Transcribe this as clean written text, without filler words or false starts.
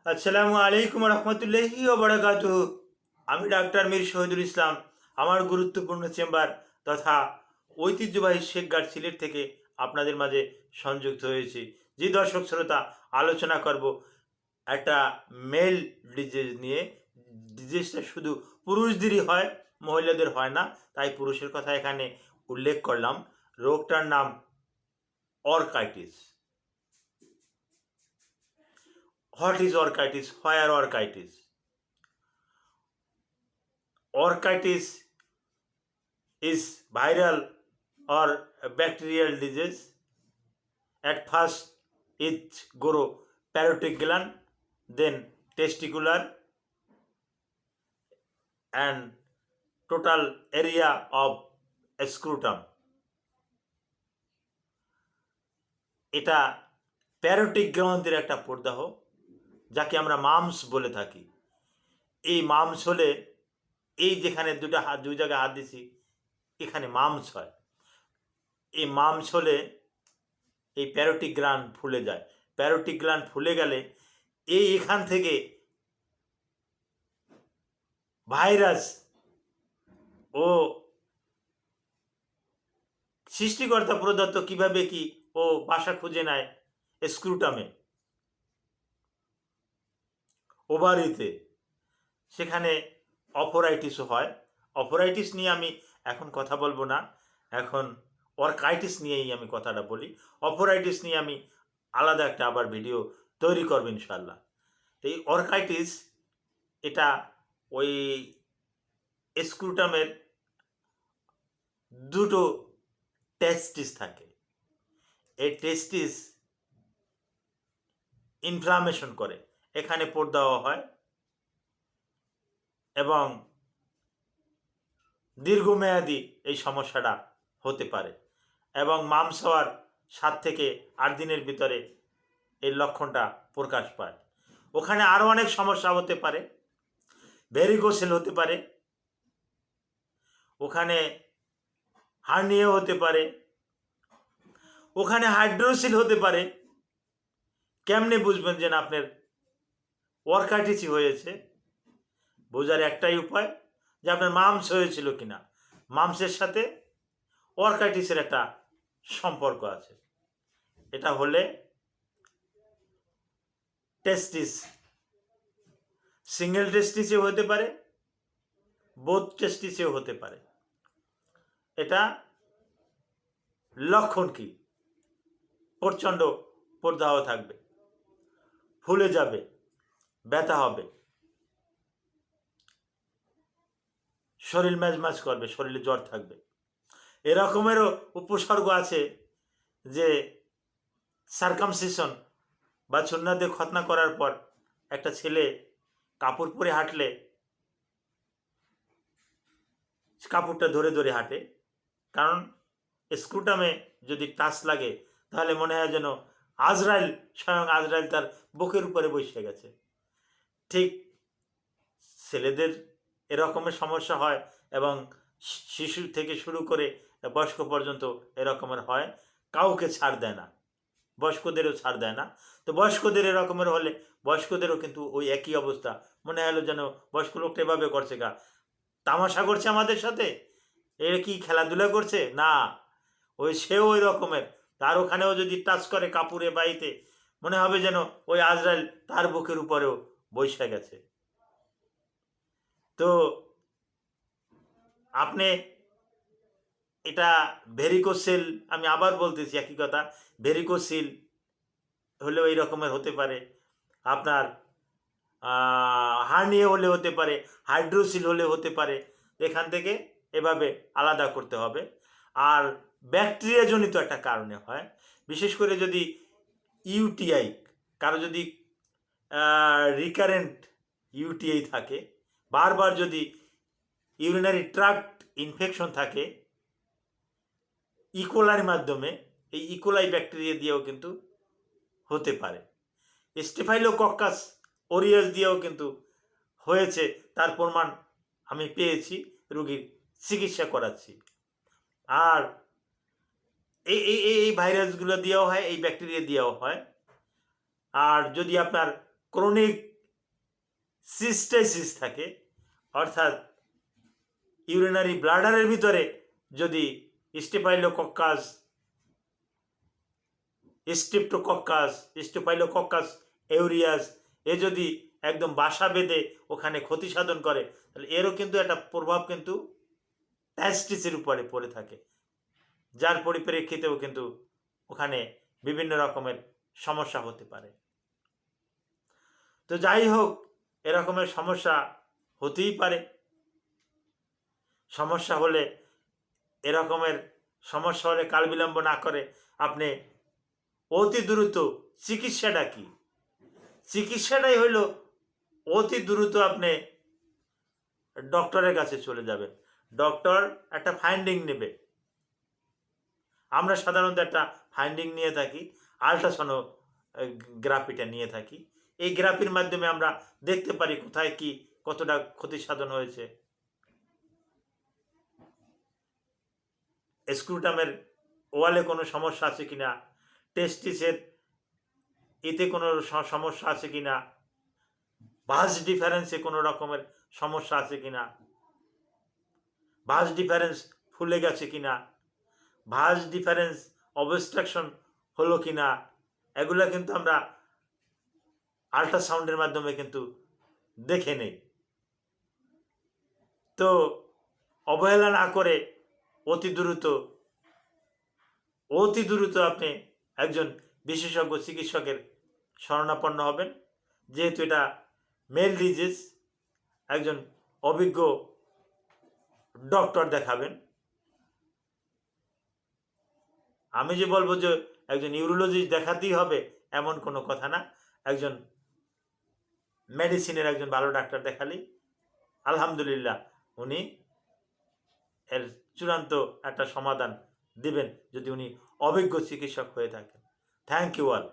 আসসালামু আলাইকুম রহমতুল্লাহি ওয়া বারাকাতুহু। আমি ডাক্তার মীর শহীদুল ইসলাম। আমার গুরুত্বপূর্ণ চেম্বার তথা ঐতিহ্যবাহী শেখ গার্ড সিলেট থেকে আপনাদের মাঝে সংযুক্ত হয়েছি। যে দর্শক শ্রোতা, আলোচনা করব একটা মেল ডিজিজ নিয়ে। ডিজিজটা শুধু পুরুষদেরই হয়, মহিলাদের হয় না, তাই পুরুষের কথা এখানে উল্লেখ করলাম। রোগটার নাম orchitis. What is orchitis? Where orchitis? Orchitis is viral or a bacterial disease. At first, it grow parotid gland, then testicular, and total area of scrotum. এটা প্যারোটিক গ্রন্থির একটা প্রদাহ, যাকে আমরা মামস বলে থাকি। এই মামস হলে, এই যেখানে দুই জায়গায় হাত দিছি, এখানে মামস হয়। এই মামস হলে এই প্যারোটিক গ্ল্যান্ড ফুলে যায়। প্যারোটিক গ্ল্যান্ড ফুলে গেলে এখান থেকে ভাইরাস ও সৃষ্টিকর্তা প্রদত্ত কিভাবে কি ও বাসা খুঁজে নেয় স্ক্রুটামে, ওভারিতে, সেখানে অপরাইটিসও হয়। অপরাইটিস নিয়ে আমি এখন কথা বলবো না, এখন অর্কাইটিস নিয়েই আমি কথাটা বলি। অপরাইটিস নিয়ে আমি আলাদা একটা আবার ভিডিও তৈরি করব ইনশাল্লাহ। তো এই অর্কাইটিস, এটা ওই স্ক্রুটামের দুটো টেস্টিস থাকে। এই টেস্টিস ইনফ্লামেশন করে, এখানে পর্দা হয় এবং দীর্ঘমেয়াদী এই সমস্যাটা হতে পারে এবং মামস হওয়ার 7 থেকে 8 দিনের ভিতরে এই লক্ষণটা প্রকাশ পায়। ওখানে আরও অনেক সমস্যা হতে পারে। ভেরিকোসেল হতে পারে, ওখানে হার্নিয়া হতে পারে, ওখানে হাইড্রোসিল হতে পারে। কেমনে বুঝবেন যে না আপনার অর্কাইটিসই হয়েছে? বোঝার একটাই উপায়, যে আপনার মামস হয়েছিল কিনা। মামসের সাথে অর্কাইটিসের একটা সম্পর্ক আছে। এটা হলে টেস্টিস, সিঙ্গেল টেস্টিসেও হতে পারে, বোথ টেস্টিসেও হতে পারে। এটা লক্ষণ কি? প্রচণ্ড প্রদাহ থাকবে, ফুলে যাবে, ব্যথা হবে, শরীর ম্যাজম্যাজ করবে, শরীরে জ্বর থাকবে। এরকমেরও উপসর্গ আছে যে সার্কামসিশন বা সুন্নাতে খতনা করার পর একটা ছেলে কাপড় পরে হাঁটলে কাপড়টা ধরে ধরে হাঁটে, কারণ স্ক্রুটামে যদি টাচ লাগে তাহলে মনে হয় যেন আজরাইল, স্বয়ং আজরাইল তার বুকের উপরে বসে গেছে। ঠিক ছেলেদের এরকমের সমস্যা হয় এবং শিশু থেকে শুরু করে বয়স্ক পর্যন্ত এরকমের হয়। কাউকে ছাড় দেয় না, বয়স্কদেরও ছাড় দেয় না। তো বয়স্কদের এরকমের হলে বয়স্কদেরও কিন্তু ওই একই অবস্থা। মনে হলো যেন বয়স্ক লোকটা এভাবে করছে, তামাশা করছে আমাদের সাথে, এর কি খেলাধুলা করছে না, ওই সেও ওই রকমের। তার ওখানেও যদি টাচ করে কাপড়ে বাড়িতে, মনে হবে যেন ওই আজরাইল তার বুকের উপরেও বসে গেছে। তো আপনি এটা ভেরিকোসেল, আমি আবার বলতেছি একই কথা, ভেরিকোসিল হলেও এই রকমের হতে পারে। আপনার হার্নিয়া হলে হতে পারে, হাইড্রোসিল হলে হতে পারে। এখান থেকে এভাবে আলাদা করতে হবে। আর ব্যাকটেরিয়াজনিত একটা কারণে হয়, বিশেষ করে যদি ইউটিআই, কারো যদি রিকারেন্ট ইউটিআই থাকে, বারবার যদি ইউরিনারি ট্রাক্ট ইনফেকশন থাকে ইকোলার মাধ্যমে, এই ইকোলাই ব্যাকটেরিয়া দিয়েও কিন্তু হতে পারে। স্টেফাইলোকক্কাস অরিয়াস দিয়েও কিন্তু হয়েছে, তার প্রমাণ আমি পেয়েছি, রোগীর চিকিৎসা করাচ্ছি। আর এই এই এই ভাইরাসগুলো দিয়েও হয়, এই ব্যাকটেরিয়া দিয়েও হয়। আর যদি আপনার ক্রনিক সিস্টাইসিস থাকে, অর্থাৎ ইউরিনারি ব্লাডারের ভিতরে যদি স্টেফাইলোকক্কাস, স্টেফাইলোকক্কাস এউরিয়াস এ যদি একদম বাসা বেঁধে ওখানে ক্ষতি সাধন করে, তাহলে এরও কিন্তু একটা প্রভাব কিন্তু টেস্টিসের উপরে পড়ে থাকে, যার পরিপ্রেক্ষিতেও কিন্তু ওখানে বিভিন্ন রকমের সমস্যা হতে পারে। তো যাই হোক, এরকমের সমস্যা হতেই পারে। সমস্যা হলে এরকমের সমস্যা হলে কাল বিলম্ব না করে আপনি অতি দ্রুত চিকিৎসাটা কি? চিকিৎসাটাই হইল অতি দ্রুত আপনি ডক্টরের কাছে চলে যাবেন। ডক্টর একটা ফাইন্ডিং নেবে। আমরা সাধারণত একটা ফাইন্ডিং নিয়ে থাকি, আল্ট্রাসোনোগ্রাফিটা নিয়ে থাকি। এই গ্রাফির মাধ্যমে আমরা দেখতে পারি কোথায় কি কতটা ক্ষতি সাধন হয়েছে। স্ক্রুটামের ওয়ালে কোনো সমস্যা আছে কিনা, টেস্টিসের এতে কোনো সমস্যা আছে কিনা, ভাঁজ ডিফারেন্সে কোনো রকমের সমস্যা আছে কিনা, ভাঁজ ডিফারেন্স ফুলে গেছে কিনা, ভাঁজ ডিফারেন্স অবস্ট্রাকশন হলো কিনা, এগুলো কিন্তু আমরা আল্ট্রাসাউন্ডের মাধ্যমে কিন্তু দেখে নেই। তো অবহেলা না করে অতি দ্রুত আপনি একজন বিশেষজ্ঞ চিকিৎসকের শরণাপন্ন হবেন। যেহেতু এটা মেল ডিজিজ, একজন অভিজ্ঞ ডক্টর দেখাবেন। আমি যে বলবো যে একজন ইউরোলজিস্ট দেখাতেই হবে এমন কোনো কথা না। একজন মেডিসিনের একজন ভালো ডাক্তার দেখালেই আলহামদুলিল্লাহ উনি এর চূড়ান্ত একটা সমাধান দিবেন, যদি উনি অভিজ্ঞ চিকিৎসক হয়ে থাকেন। Thank you all.